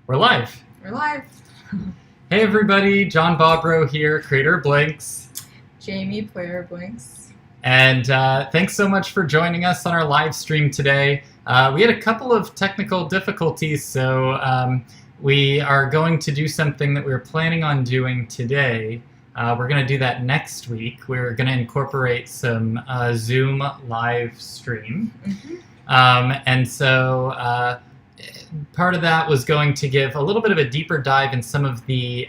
We're live. We're live. Hey everybody, John Bobrow here, creator of Blinks. Jamie, player of Blinks. And thanks so much for joining us on our live stream today. We had a couple of technical difficulties, so we are going to do something that we were planning on doing today. We're going to do that next week. We're going to incorporate some Zoom live stream. And so part of that was going to give a little bit of a deeper dive in some of the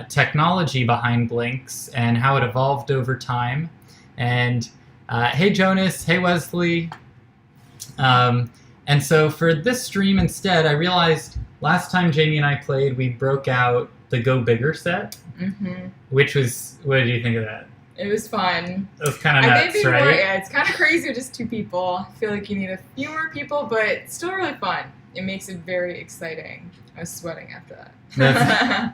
technology behind Blinks and how it evolved over time. And hey Jonas, hey Wesley. And so for this stream instead, I realized last time Jamie and I played, we broke out the Go Bigger set, which was, what did you think of that? It was fun. It was kind of nuts, right? Yeah, it's kind of crazy with just two people. I feel like you need a few more people, but it's still really fun. It makes it very exciting. I was sweating after that.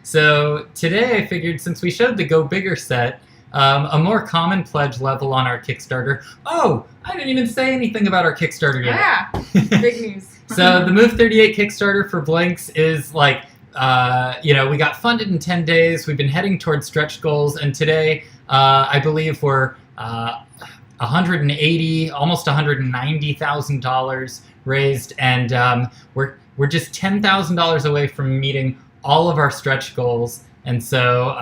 So today I figured, since we showed the Go Bigger set, a more common pledge level on our Kickstarter. Oh, I didn't even say anything about our Kickstarter yet. Yeah, big news. So the Move 38 Kickstarter for Blinks is like, we got funded in 10 days. We've been heading towards stretch goals, and today I believe we're almost $190,000 raised, and we're just $10,000 away from meeting all of our stretch goals. And so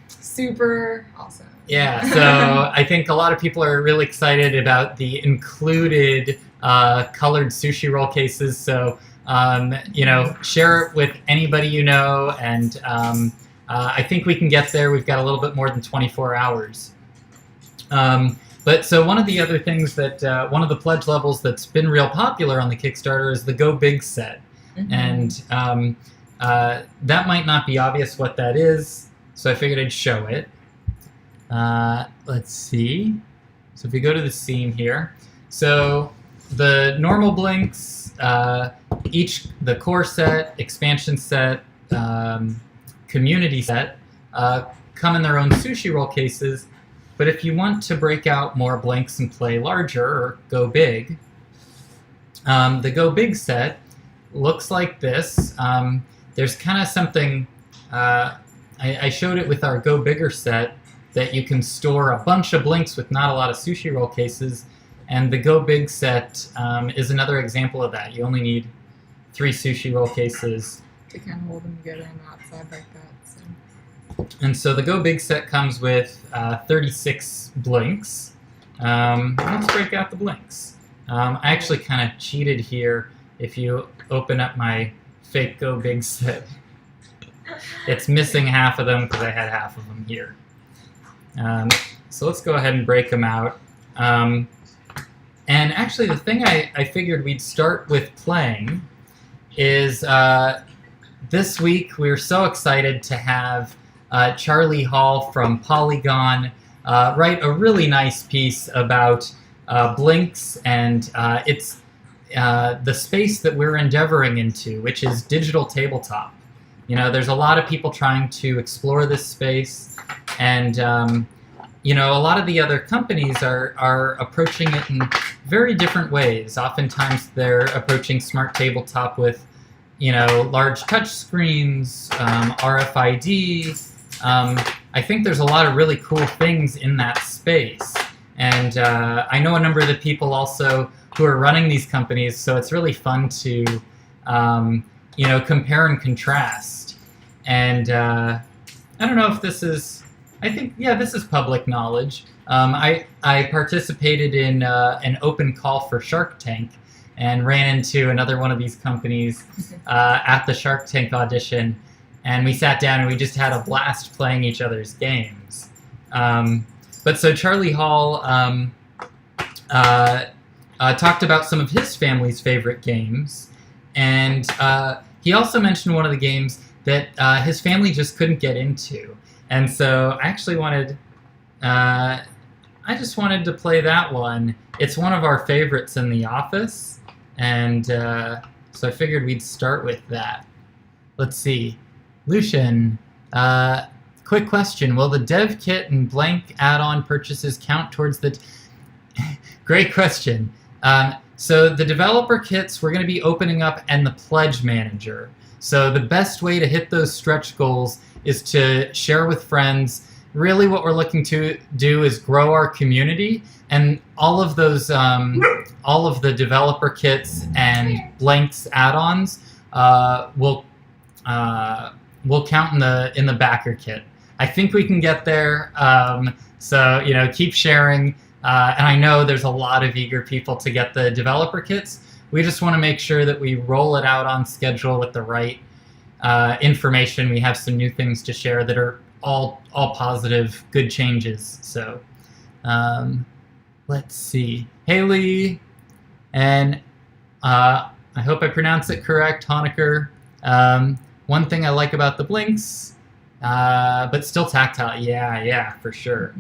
super awesome. Yeah, so I think a lot of people are really excited about the included colored sushi roll cases. So share it with anybody you know, and I think we can get there. We've got a little bit more than 24 hours. But so one of the other things that, one of the pledge levels that's been real popular on the Kickstarter is the Go Big set. And that might not be obvious what that is, so I figured I'd show it. Let's see. So if we go to the scene here, so the normal Blinks, the core set, expansion set, community set, come in their own sushi roll cases. But if you want to break out more Blinks and play larger or go big, the Go Big set looks like this. There's kind of something, I showed it with our Go Bigger set, that you can store a bunch of Blinks with not a lot of sushi roll cases. And the Go Big set is another example of that. You only need 3 sushi roll cases to kind of hold them together on the outside like that. So. And so the Go Big set comes with 36 Blinks. Let's break out the Blinks. I actually kind of cheated here. If you open up my fake Go Big set, it's missing half of them because I had half of them here. So let's go ahead and break them out. And actually, the thing I figured we'd start with playing is this week we're so excited to have Charlie Hall from Polygon write a really nice piece about Blinks and it's the space that we're endeavoring into, which is digital tabletop. You know, there's a lot of people trying to explore this space, and a lot of the other companies are approaching it in very different ways. Oftentimes they're approaching smart tabletop with, large touch screens, RFID. I think there's a lot of really cool things in that space. And I know a number of the people also who are running these companies, so it's really fun to, compare and contrast. And I don't know if this is, this is public knowledge. I participated in an open call for Shark Tank and ran into another one of these companies at the Shark Tank audition, and we sat down and we just had a blast playing each other's games. But so Charlie Hall talked about some of his family's favorite games, and he also mentioned one of the games that his family just couldn't get into. And so I actually I just wanted to play that one. It's one of our favorites in the office, and so I figured we'd start with that. Let's see. Lucian, quick question. Will the dev kit and blank add-on purchases count towards the... Great question. So the developer kits we're going to be opening up, and the pledge manager. So the best way to hit those stretch goals is to share with friends. Really what we're looking to do is grow our community, and all of those, all of the developer kits and Blinks add-ons will count in the backer kit. I think we can get there, so keep sharing, and I know there's a lot of eager people to get the developer kits. We just want to make sure that we roll it out on schedule with the right information. We have some new things to share that are all positive, good changes. So let's see. Haley, and I hope I pronounce it correct, Honecker. One thing I like about the Blinks, but still tactile. Yeah, for sure.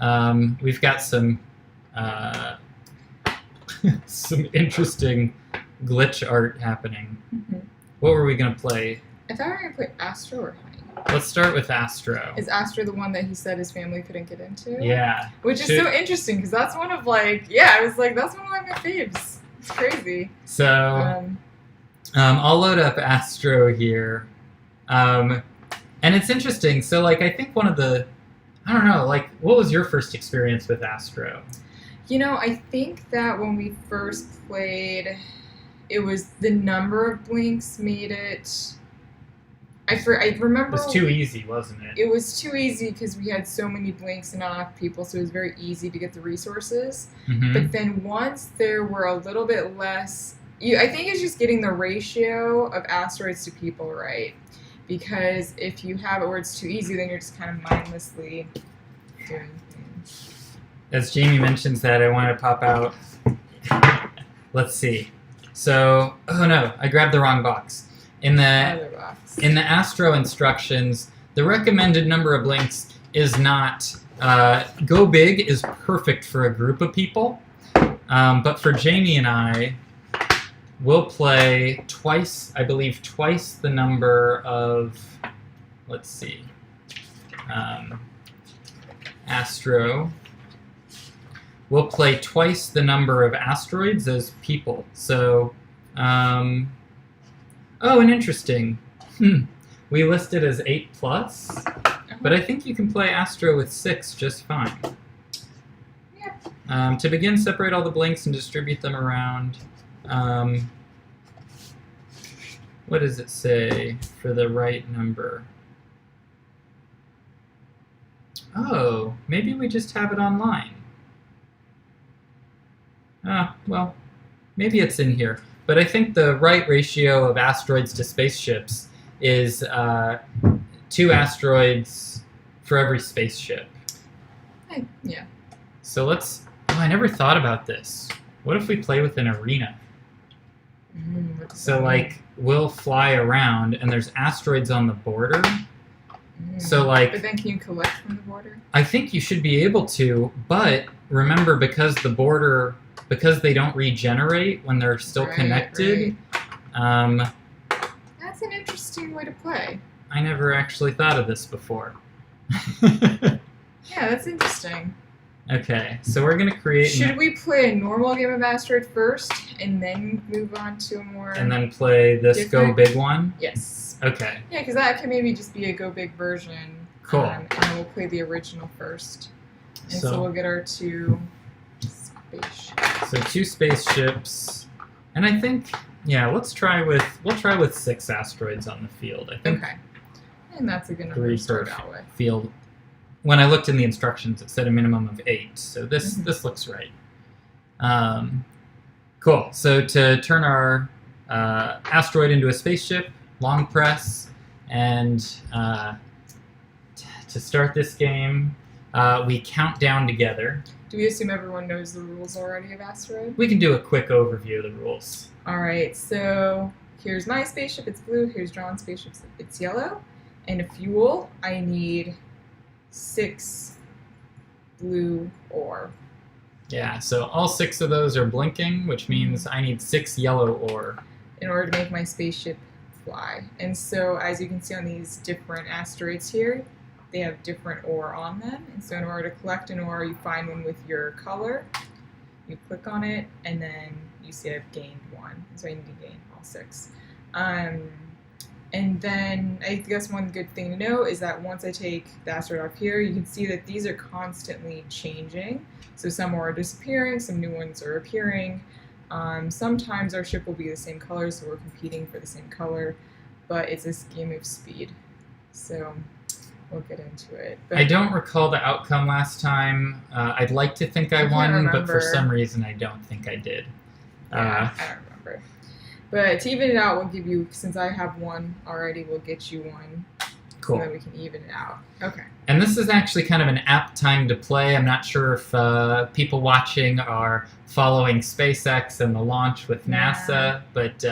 Mm-hmm. We've got some some interesting glitch art happening. Mm-hmm. What were we going to play? I thought we were going to play Astro or Honey. Let's start with Astro. Is Astro the one that he said his family couldn't get into? Yeah. Which is so interesting, because that's one of I was like, that's one of my faves. It's crazy. So, I'll load up Astro here. And it's interesting. So, I think one of the, I don't know, what was your first experience with Astro? I think that when we first played, it was the number of Blinks made it. I remember. It was too easy, wasn't it? It was too easy because we had so many Blinks and not enough people, so it was very easy to get the resources. Mm-hmm. But then once there were a little bit less, I think it's just getting the ratio of asteroids to people right. Because if you have it where it's too easy, then you're just kind of mindlessly doing things. As Jamie mentions that, I want to pop out. Let's see. So, oh no, I grabbed the wrong box. In the Astro instructions, the recommended number of Blinks is not, go big is perfect for a group of people, but for Jamie and I, we'll play twice the number of, let's see, Astro. We'll play twice the number of asteroids as people. So, oh, and interesting. We list it as 8+, but I think you can play Astro with 6 just fine. Yeah. To begin, separate all the Blinks and distribute them around. What does it say for the right number? Oh, maybe we just have it online. Well, maybe it's in here. But I think the right ratio of asteroids to spaceships is 2 asteroids for every spaceship. Yeah. So let's... Oh, I never thought about this. What if we play with an arena? So, we'll fly around, and there's asteroids on the border. So, But then can you collect from the border? I think you should be able to, but remember, because they don't regenerate when they're still connected. Right. That's an interesting way to play. I never actually thought of this before. Yeah, that's interesting. Okay, so we're going to create... Should we play a normal game of Asteroid first, and then move on to a more... And then play this different... Go Big one? Yes. Okay. Yeah, because that can maybe just be a Go Big version. Cool. And then we'll play the original first. And so we'll get our 2 spaceships. So 2 spaceships. And I think, we'll try with 6 asteroids on the field. I think. Okay. And that's a good number to start out with. Field. When I looked in the instructions, it said a minimum of 8. So this looks right. Cool. So to turn our asteroid into a spaceship, long press, and to start this game, we count down together. Do we assume everyone knows the rules already of Asteroid? We can do a quick overview of the rules. All right. So here's my spaceship. It's blue. Here's John's spaceship. It's yellow. And a fuel, I need 6 blue ore. Yeah, so all 6 of those are blinking, which means I need 6 yellow ore. In order to make my spaceship fly. And so as you can see on these different asteroids here, they have different ore on them. And so in order to collect an ore, you find one with your color. You click on it, and then you see I've gained 1. So I need to gain all 6. And then I guess one good thing to know is that once I take the asteroid off here, you can see that these are constantly changing. So some are disappearing, some new ones are appearing. Sometimes our ship will be the same color, so we're competing for the same color, but it's this game of speed. So we'll get into it. But I don't recall the outcome last time. I'd like to think I won, but for some reason I don't think I did. Yeah, I don't remember. But to even it out, we'll give you, since I have 1 already, we'll get you 1. Cool. So then we can even it out. Okay. And this is actually kind of an apt time to play. I'm not sure if people watching are following SpaceX and the launch with NASA, but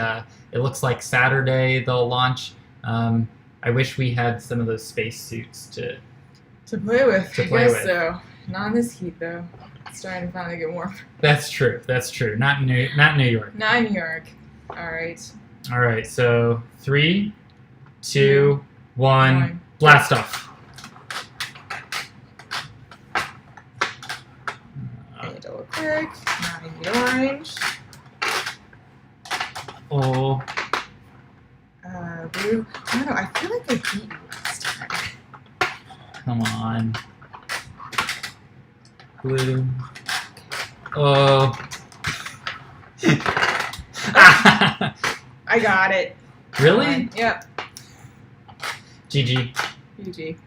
it looks like Saturday they'll launch. I wish we had some of those space suits to play with. I guess so. Not in this heat, though. It's starting to finally get warm. That's true. That's true. Not New York. Not in New York. All right. All right. So 3, 2, 1, blast off. I need double click. Now I need orange. Oh. Blue. I don't know. I feel like I beat you last time. Come on. Blue. Oh. I got it. Really? Yep. GG. GG.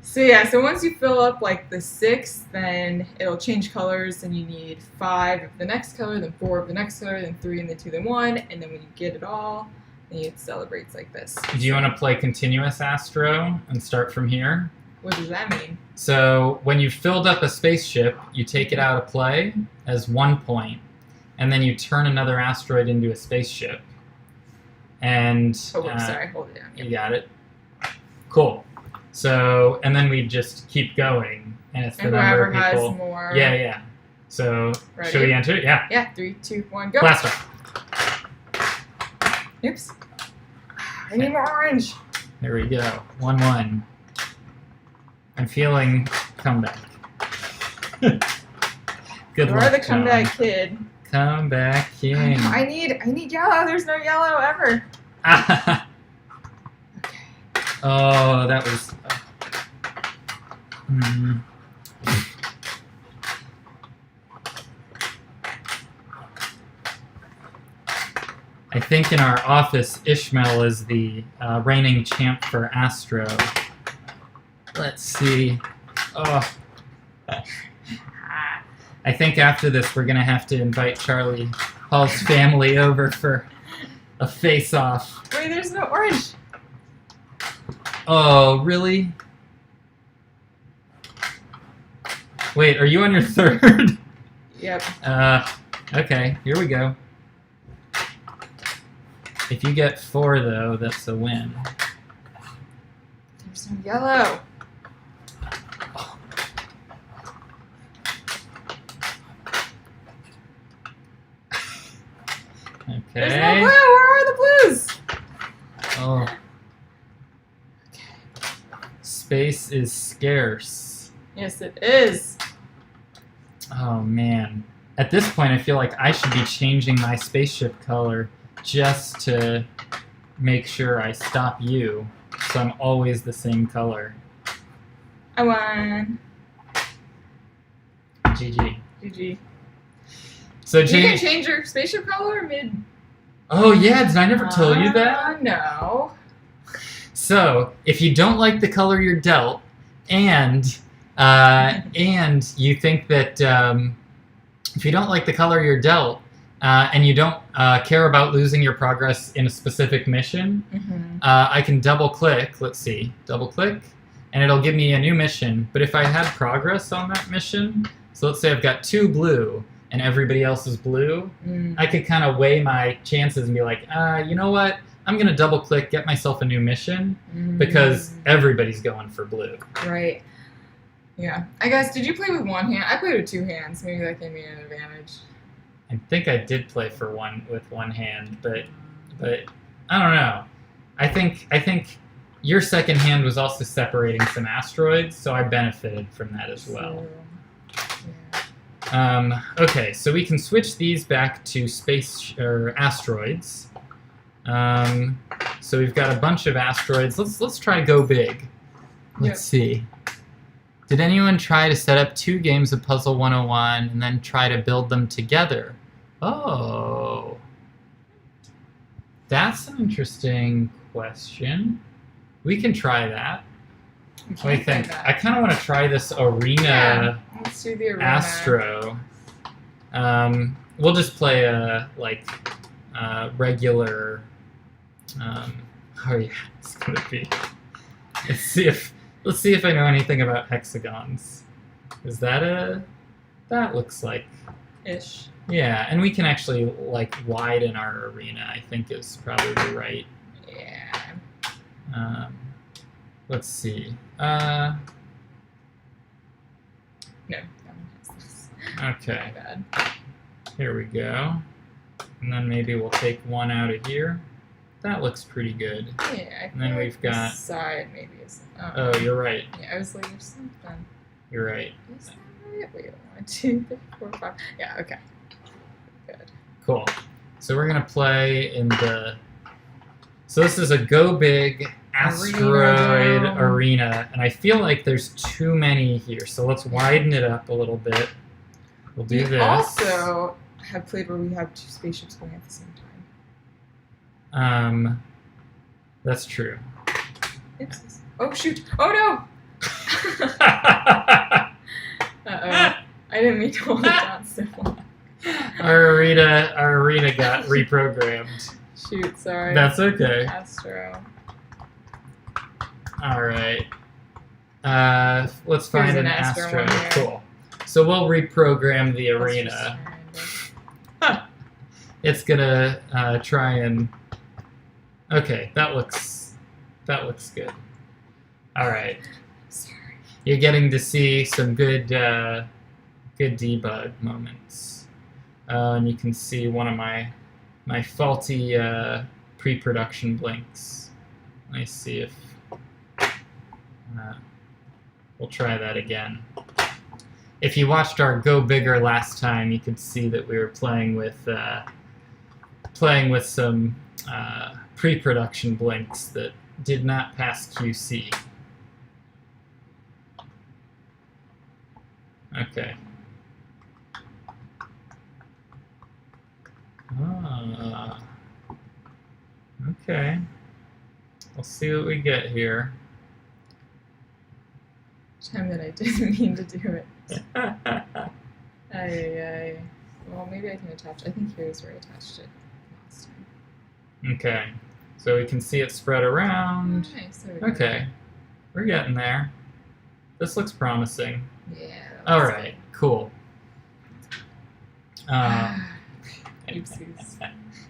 So yeah, so once you fill up like the 6, then it'll change colors, and you need 5 of the next color, then 4 of the next color, then 3, and then 2, then 1, and then when you get it all, then it celebrates like this. Do you want to play continuous Astro and start from here? What does that mean? So when you've filled up a spaceship, you take it out of play as 1 point, and then you turn another asteroid into a spaceship. And oh, sorry, hold it down. You got it. Cool. So, and then we just keep going, and it's the number of people. Has more. Yeah. So, Ready? Should we enter it? Yeah. Yeah. 3, 2, 1, go. Blast off. Oops. I need more orange. There we go. 1-1. I'm feeling comeback. Good luck, You're the comeback John. kid. Comeback king. I need yellow. There's no yellow ever. Okay. Oh, that was. I think in our office, Ishmael is the reigning champ for Astro. Let's see. Oh. I think after this, we're going to have to invite Charlie Hall's family over for a face-off. Wait, there's no orange. Oh, really? Wait, are you on your 3rd? Yep. Okay, here we go. If you get 4, though, that's a win. There's no yellow. Okay. There's no blue. Where are the blues? Oh. Okay. Space is scarce. Yes, it is. Oh, man. At this point, I feel like I should be changing my spaceship color just to make sure I stop you, so I'm always the same color. I won. GG. GG. So You Jamie, can change your spaceship color mid. oh yeah, did I never tell you that? No. So if you don't like the color you're dealt, and you think that if you don't like the color you're dealt, and you don't care about losing your progress in a specific mission, I can double click. Let's see, double click, and it'll give me a new mission. But if I had progress on that mission, so let's say I've got 2 blue and everybody else is blue, I could kind of weigh my chances and be like, you know what? I'm going to double click, get myself a new mission, because everybody's going for blue. Right. Yeah. I guess, did you play with 1 hand? I played with 2 hands. Maybe that gave me an advantage. I think I did play with one hand, but I don't know. I think your second hand was also separating some asteroids, so I benefited from that as well. Yeah. Okay, so we can switch these back to space or asteroids. So we've got a bunch of asteroids. Let's try go big. Let's see. Did anyone try to set up 2 games of Puzzle 101 and then try to build them together? Oh. That's an interesting question. We can try that. What do you think? I kind of want to try this arena, let's do the arena. Astro. We'll just play a regular. Oh yeah, it's gonna be. Let's see if I know anything about hexagons. Is that a? That looks like. Ish. Yeah, and we can actually widen our arena. I think is probably right. Yeah. Let's see. No, that one has this. Okay. Bad. Here we go. And then maybe we'll take one out of here. That looks pretty good. Yeah, And then we've got. This side maybe is. Oh, you're right. Yeah, I was like, there's something. You're right. Is that right? Wait, 1, 2, 3, 4, 5. Yeah, okay. Good. Cool. So we're gonna play in the. So this is a go big asteroid arena, and I feel like there's too many here. So let's widen it up a little bit. We'll do this. We also have played where we have 2 spaceships going at the same time. That's true. Oops. Oh shoot! Oh no! Uh-oh. I didn't mean to hold it down so long. Our arena got reprogrammed. Shoot, sorry. That's okay. Astro. All right. Let's find Here's an an Astro Astro. one here. Cool. So we'll reprogram the Let's arena. just try and- It's gonna try and. Okay, that looks good. All right. Sorry. You're getting to see some good debug moments, and you can see one of my faulty pre-production blinks. Let me see if we'll try that again. If you watched our Go Bigger last time, you could see that we were playing with some pre-production blinks that did not pass QC. Okay. Okay. We'll see what we get here. Time that I didn't mean to do it. Ay. Well, maybe I can attach. I think here's where I attached it last time. Okay. So we can see it spread around. Oh, nice. There we go. Okay. We're getting there. This looks promising. Yeah. All right. Cool. Oopsies.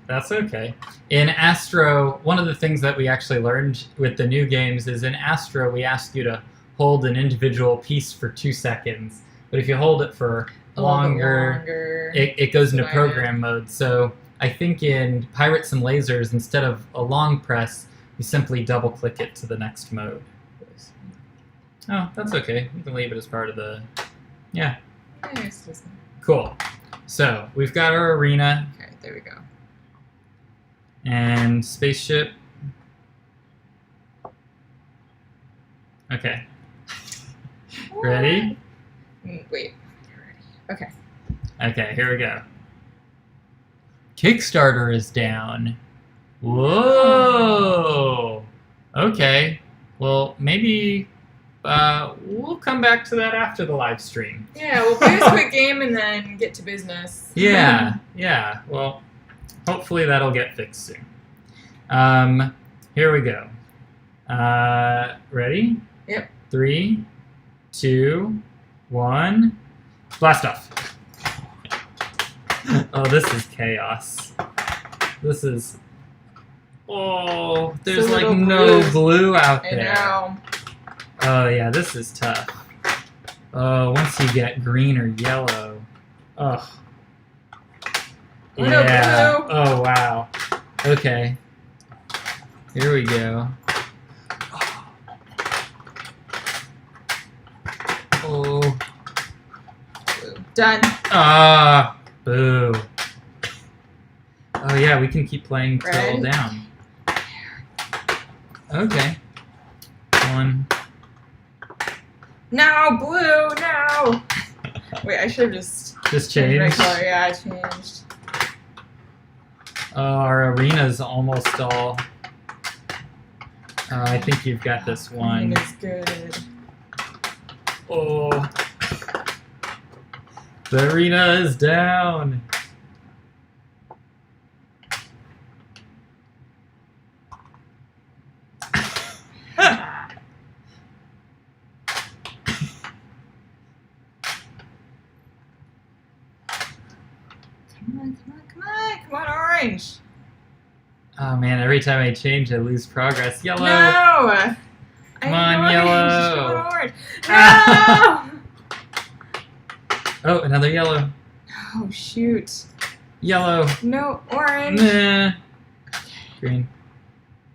That's okay. In Astro, one of the things that we actually learned with the new games is in Astro, we ask you to hold an individual piece for 2 seconds. But if you hold it for longer, it goes into program mode. So I think in Pirates and Lasers, instead of a long press, you simply double click it to the next mode. Oh, that's okay. You can leave it as part of the... Yeah. Cool. So we've got our arena. Okay, there we go. And spaceship. Okay. Ready? Wait. You're ready. Okay. Okay, here we go. Kickstarter is down. Whoa! Okay. Well, maybe we'll come back to that after the live stream. Yeah, we'll play this quick game and then get to business. Yeah. Well, hopefully that'll get fixed soon. Here we go. Ready? Yep. 3, 2, 1. Blast off. Oh, this is chaos. This is... Oh, there's like no blue out there. I know. Oh, yeah, this is tough. Oh, once you get green or yellow. Oh. Yeah. Oh, wow. Okay. Here we go. Oh. Done. Ah, boo. Oh yeah, we can keep playing till Red. down. Okay. One. No, blue, no. Wait, I should have just Just changed my change. color. Yeah, I changed. Oh, our arena's almost all. I think you've got this one. Green is good. Oh. The arena is down. Come on, orange. Oh man, every time I change, I lose progress. Yellow. No. Come on, yellow. Come on, orange. No. Oh, another yellow. Oh shoot. Yellow. No, orange. Nah. Green.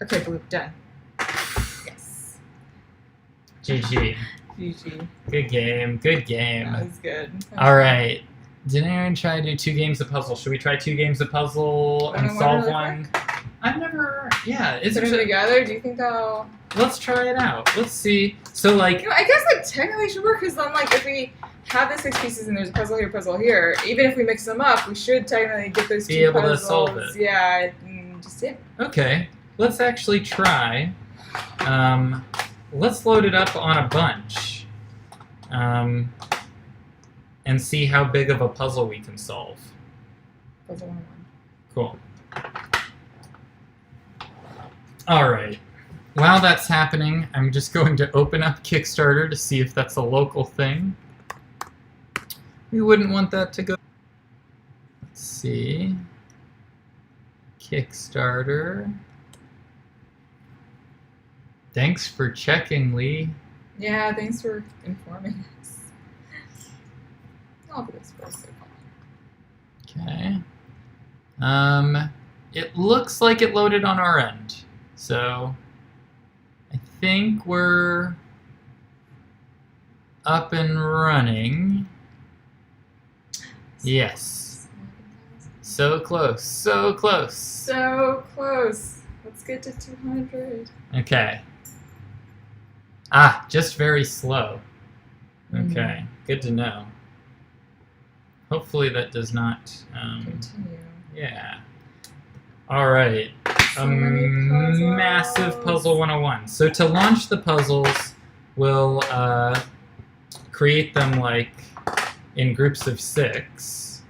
Okay, blue. Done. Yes. GG. GG. Good game. Good game. That was good. All right. Did Aaron try to do 2 games of puzzle? Should we try 2 games of puzzle and solve really one? I've never. Yeah. It's Put them together. Do you think that'll? Let's try it out. Let's see. So like. You know, I guess like technically it should work because then like if we have the 6 pieces and there's a puzzle here, even if we mix them up, we should technically get those Be 2 able to puzzles. solve it. Yeah, just it. Okay. Let's actually try. Let's load it up on a bunch. And see how big of a puzzle we can solve. Puzzle 1. Cool. All right. While that's happening, I'm just going to open up Kickstarter to see if that's a local thing. We wouldn't want that to go. Let's see. Kickstarter. Thanks for checking, Lee. Yeah, thanks for informing us. I'll do this first. Okay. It looks like it loaded on our end. So I think we're up and running. Yes. So close. So close. So close. Let's get to 200. Okay. Ah, just very slow. Okay. Good to know. Hopefully that does not. Continue. Yeah. All right. So many puzzles. Massive puzzle 101. So to launch the puzzles, we'll create them like in groups of 6.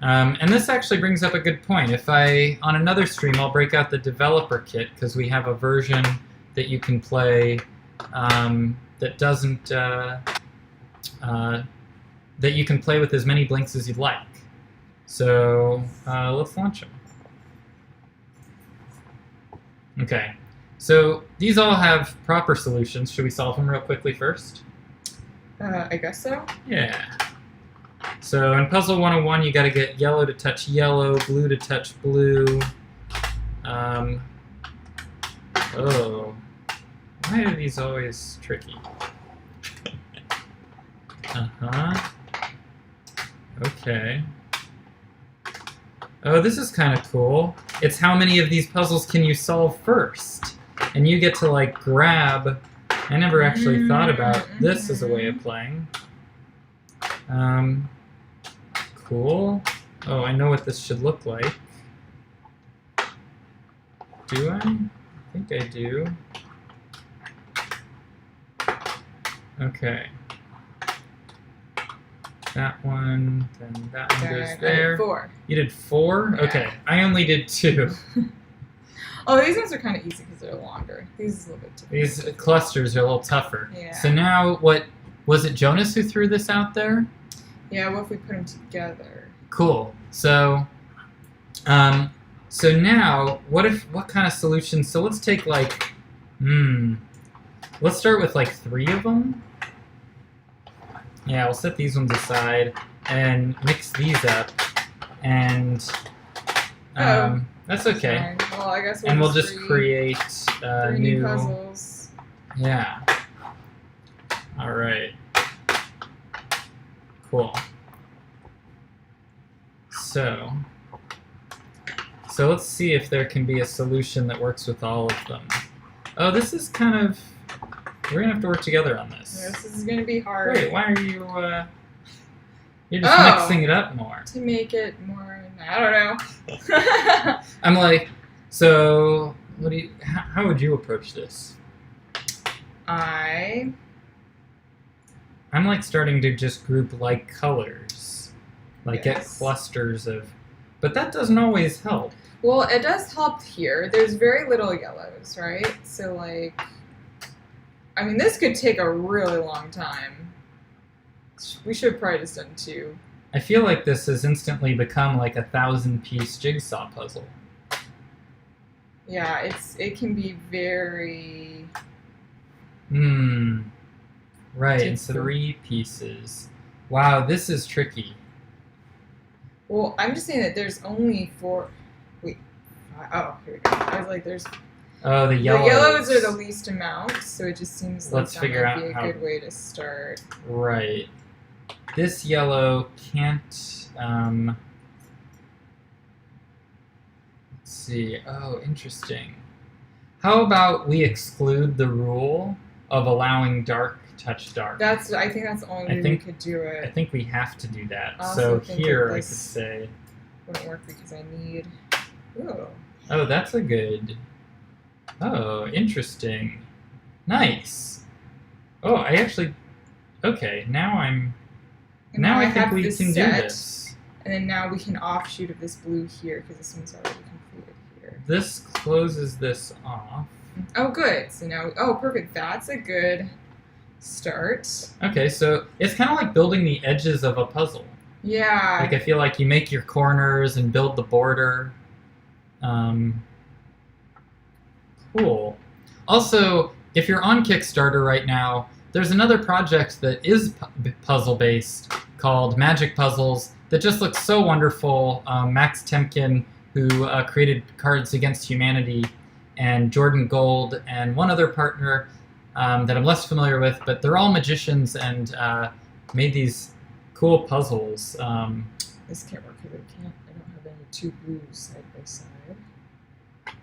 And this actually brings up a good point. If on another stream, I'll break out the developer kit because we have a version that you can play that doesn't. That you can play with as many blinks as you'd like. So let's launch them. Okay, so these all have proper solutions. Should we solve them real quickly first? I guess so. Yeah. So in Puzzle 101, you got to get yellow to touch yellow, blue to touch blue. Oh, why are these always tricky? Uh-huh. Okay. Oh, this is kind of cool. It's how many of these puzzles can you solve first? And you get to, like, grab... I never actually thought about this as a way of playing. Cool. Oh, I know what this should look like. Do I? I think I do. Okay. That one, then that one goes there. 4. You did 4? Yeah. Okay, I only did 2. Oh, these ones are kind of easy because they're longer. These is a little bit too. These clusters are a little tougher. Yeah. So now, what was it? Jonas who threw this out there? Yeah. What if we put them together? Cool. So, so now, what kind of solutions? So let's take like, let's start with like 3 of them. Yeah, we'll set these ones aside and mix these up, and that's okay. Sorry. Well, I guess And we'll just create 3 new puzzles. Yeah. All right. Cool. So let's see if there can be a solution that works with all of them. Oh, this is kind of... We're going to have to work together on this. This is going to be hard. Wait, why are you... You're just mixing it up more. To make it more... I don't know. I'm like, so... How would you approach this? I'm like starting to just group like colors. Like get clusters of... But that doesn't always help. Well, it does help here. There's very little yellows, right? So, like... I mean, this could take a really long time. We should have probably just done 2. I feel like this has instantly become like a 1,000-piece jigsaw puzzle. Yeah, it can be very... Right, it's 3 pieces. Wow, this is tricky. Well, I'm just saying that there's only 4... Wait. Oh, here we go. I was like, there's... Oh, the yellows. The yellows are the least amount, so it just seems like that might be a good way to start. Right. This yellow can't... let's see. Oh, interesting. How about we exclude the rule of allowing dark touch dark? I think that's the only way we could do it. I think we have to do that. I So here I could say... Wouldn't work because I need... Ooh. Oh, that's a good... Oh, interesting. Nice. Oh, I actually... Okay, now I'm... Now I think we can do this. And then now we can offshoot of this blue here because this one's already completed here. This closes this off. Oh, good. So now... Oh, perfect. That's a good start. Okay, so it's kind of like building the edges of a puzzle. Yeah. Like, I feel like you make your corners and build the border. Cool. Also, if you're on Kickstarter right now, there's another project that is puzzle-based called Magic Puzzles that just looks so wonderful. Max Temkin, who created Cards Against Humanity, and Jordan Gold, and one other partner that I'm less familiar with, but they're all magicians and made these cool puzzles. This can't work because I don't have any 2 blues side by side.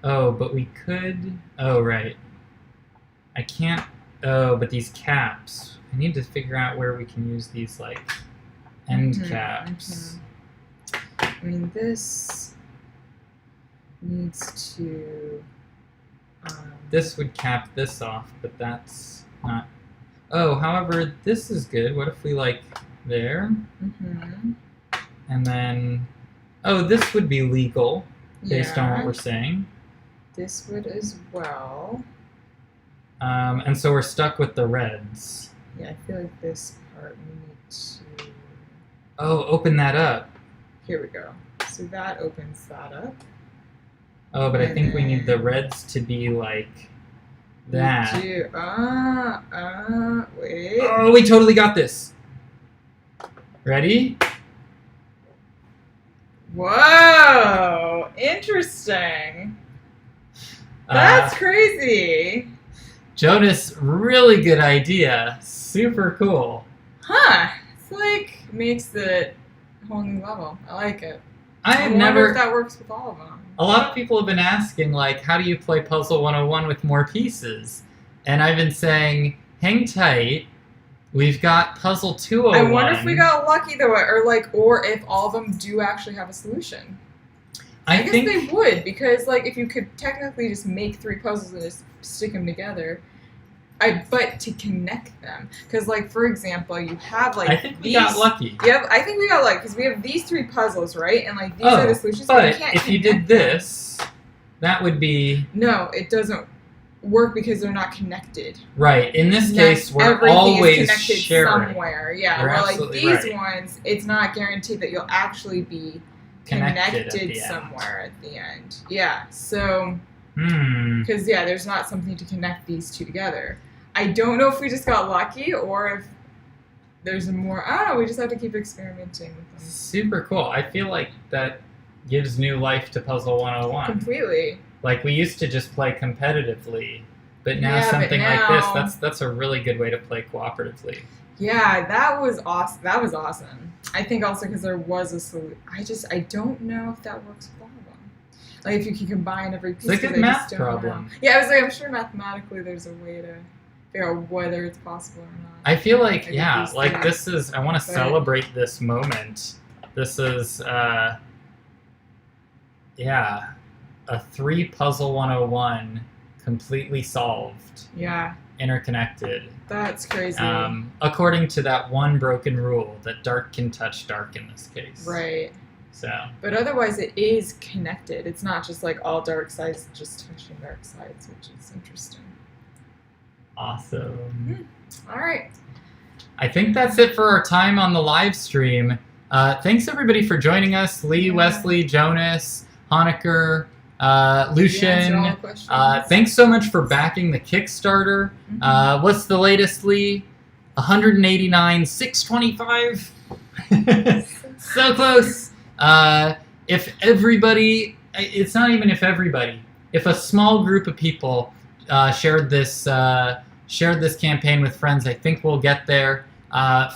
Oh, but we could... Oh, right. I can't... Oh, but these caps. I need to figure out where we can use these, like, end caps. I mean, this needs to... This would cap this off, but that's not... Oh, however, this is good. What if we, like, there? And then... Oh, this would be legal, based on what we're saying. This would as well. And so we're stuck with the reds. Yeah, I feel like this part we need to... Oh, open that up. Here we go. So that opens that up. Oh, but I think we need the reds to be like that. We do. Wait. Oh, we totally got this. Ready? Whoa! Interesting. That's crazy. Jonas, really good idea. Super cool. Huh. It's like, makes it a whole new level. I like it. I wonder if that works with all of them. A lot of people have been asking, like, how do you play Puzzle 101 with more pieces? And I've been saying, hang tight. We've got Puzzle 201. I wonder if we got lucky, though, or if all of them do actually have a solution. I guess they would, because, like, if you could technically just make 3 puzzles and just stick them together, but to connect them. Because, like, for example, you have, like, I think we got lucky. Yep, I think we got lucky, because we have these 3 puzzles, right? And, like, these are the solutions, but we can't if you did this, that would be... No, it doesn't work because they're not connected. Right. In this case, we're always sharing. Somewhere. Yeah. You're where, like, these right. ones, it's not guaranteed that you'll actually be connected somewhere at the end. Yeah. So, because, there's not something to connect these 2 together. I don't know if we just got lucky or if there's more. I don't know. We just have to keep experimenting with them. Super cool. I feel like that gives new life to Puzzle 101. Completely. Like, we used to just play competitively, But now Yeah, but something now- like that's a really good way to play cooperatively. Yeah, that was awesome. That was awesome. I think also because there was a solution. I don't know if that works with all of them. Like if you can combine every piece. It's a good 'cause I math just don't problem. know. Yeah, I was like, I'm sure mathematically there's a way to figure out whether it's possible or not. I feel like, think yeah, these like things- this is, I want to but- celebrate this moment. This is, yeah, a 3 puzzle 101 completely solved, Yeah, interconnected. that's crazy. According to that one broken rule that dark can touch dark in this case. Right. So, But otherwise, it is connected. It's not just like all dark sides just touching dark sides, which is interesting. awesome. All right. I think that's it for our time on the live stream. Thanks everybody for joining us. Lee, Yeah. Wesley, Jonas, Honecker, You answered all Lucian. the questions. Thanks so much for backing the Kickstarter. Mhm. What's the latest, Lee? 189, 625. So close. If everybody, it's not even if everybody, if a small group of people shared this campaign with friends, I think we'll get there.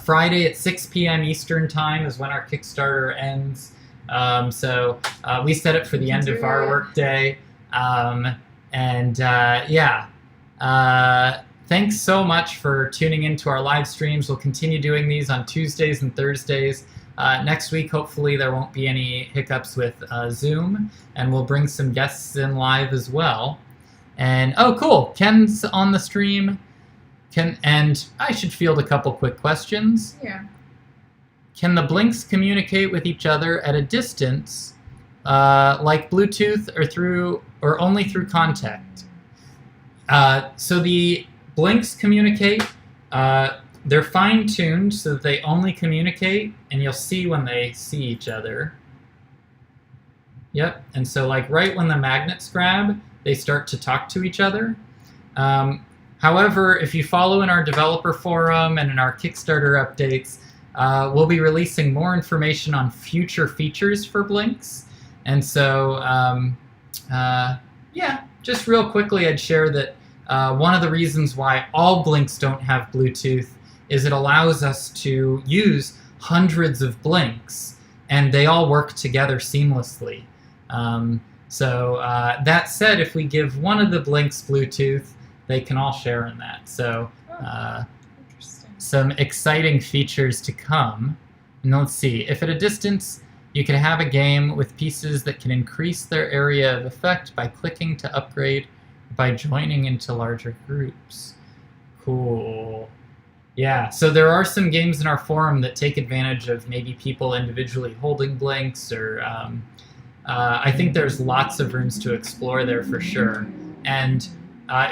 Friday at 6 p.m. Eastern time is when our Kickstarter ends. So we set it for the end of our workday. Thanks so much for tuning into our live streams. We'll continue doing these on Tuesdays and Thursdays. Next week, hopefully, there won't be any hiccups with Zoom, and we'll bring some guests in live as well. And oh, cool! Ken's on the stream. And I should field a couple quick questions. Yeah. Can the blinks communicate with each other at a distance, like Bluetooth, or only through contact? So the blinks communicate. They're fine-tuned so that they only communicate, and you'll see when they see each other. Yep, and so like right when the magnets grab, they start to talk to each other. However, if you follow in our developer forum and in our Kickstarter updates, we'll be releasing more information on future features for blinks. And so, yeah, just real quickly, I'd share that one of the reasons why all blinks don't have Bluetooth is it allows us to use hundreds of blinks, and they all work together seamlessly. That said, if we give one of the blinks Bluetooth, they can all share in that. So Interesting. some exciting features to come. And let's see, if at a distance, you can have a game with pieces that can increase their area of effect by clicking to upgrade, by joining into larger groups. Cool. Yeah, so there are some games in our forum that take advantage of maybe people individually holding blinks, or I think there's lots of rooms to explore there for sure. And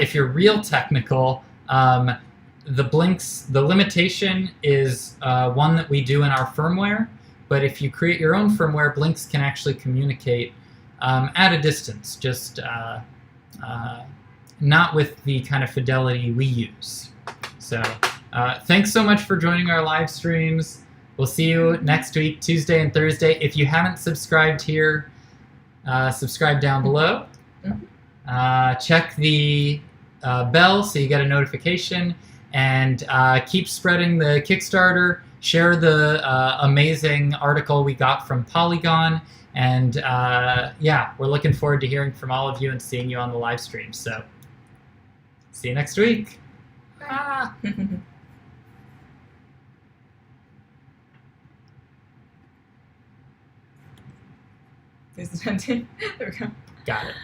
if you're real technical, the blinks, the limitation is one that we do in our firmware, but if you create your own firmware, blinks can actually communicate at a distance, just not with the kind of fidelity we use. So thanks so much for joining our live streams. We'll see you next week, Tuesday and Thursday. If you haven't subscribed here, subscribe down below. Check the bell so you get a notification, and keep spreading the Kickstarter. Share the amazing article we got from Polygon, and yeah, we're looking forward to hearing from all of you and seeing you on the live stream. So see you next week. Ah. Is it ending? There we go. Got it.